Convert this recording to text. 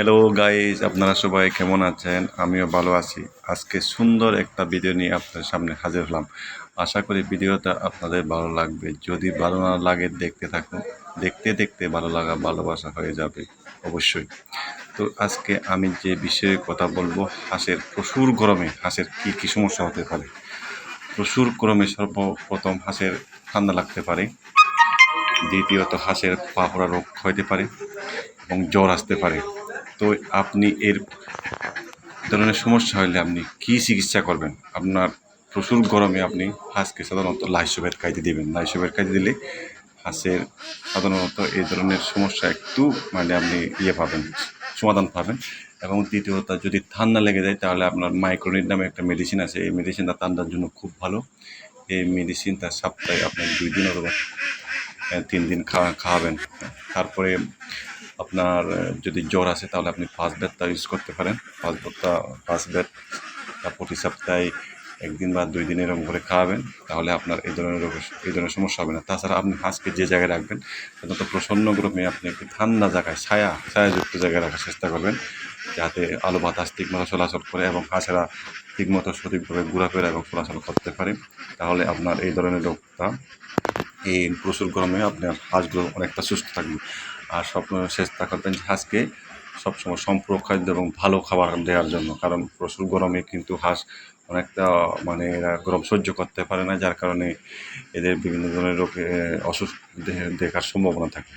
Hello guys, আপনারা সবাই কেমন আছেন? আমিও ভালো আছি। আজকে সুন্দর একটা ভিডিও নিয়ে আপনাদের সামনে হাজির হলাম। আশা করি ভিডিওটা আপনাদের ভালো লাগবে। যদি ভালো না লাগে দেখতে থাকুন, দেখতে দেখতে ভালো লাগা ভালোবাসা হয়ে যাবে অবশ্যই। তো আজকে আমি যে বিষয়ে কথা বলবো, হাঁসের প্রচুর গরমে হাঁসের কী কী সমস্যা হতে পারে। প্রচুর গরমে সর্বপ্রথম হাঁসের ঠান্ডা লাগতে পারে, দ্বিতীয়ত হাঁসের পা ফোড়া রোগ হতে পারে এবং জ্বর আসতে পারে। তো আপনি ধরনের সমস্যা হলে আপনি কী চিকিৎসা করবেন? আপনার প্রচুর গরমে আপনি হাঁসকে সাধারণত লাইসোভেট খাইতে দিবেন। লাইসোভেট খাইতে দিলে হাঁসের সাধারণত এই ধরনের সমস্যা একটু আপনি পাবেন, সমাধান পাবেন। এবং দ্বিতীয়ত যদি ঠান্ডা লেগে যায় তাহলে আপনার মাইক্রোনিট নামে একটা মেডিসিন আছে। এই মেডিসিনটা ঠান্ডার জন্য খুব ভালো। এই মেডিসিনটা সপ্তাহে আপনি 2 দিন অথবা 3 দিন খাওয়াবেন। তারপরে আপনার যদি জ্বর আসে তাহলে আপনি ফাস্টবেডটা ইউজ করতে পারেন। ফাস্টবেড প্রতি সপ্তাহে 1 দিন বা 2 দিন এরকম করে খাওয়াবেন, তাহলে আপনার এই ধরনের সমস্যা হবে না। তাছাড়া আপনি হাঁসকে যে জায়গায় রাখবেন সাধারণত প্রচণ্ড গরমে আপনি একটি ঠান্ডা জায়গায় ছায়াযুক্ত জায়গায় রাখার চেষ্টা করবেন, যাতে আলো বাতাস ঠিকমতো চলাচল করে এবং হাঁসেরা ঠিকমতো সঠিকভাবে ঘোরাফেরা এবং চলাচল করতে পারে। তাহলে আপনার এই ধরনের রোগটা, এই প্রচুর গরমে আপনার হাঁসগুলো অনেকটা সুস্থ থাকবে। আর চেষ্টা করবেন যে হাঁসকে সবসময় সম্পূরক খাদ্য এবং ভালো খাবার দেওয়ার জন্য, কারণ প্রচুর গরমে কিন্তু হাঁস অনেকটা এরা গরম সহ্য করতে পারে না, যার কারণে এদের বিভিন্ন ধরনের রোগে অসুস্থ দেখার সম্ভাবনা থাকে।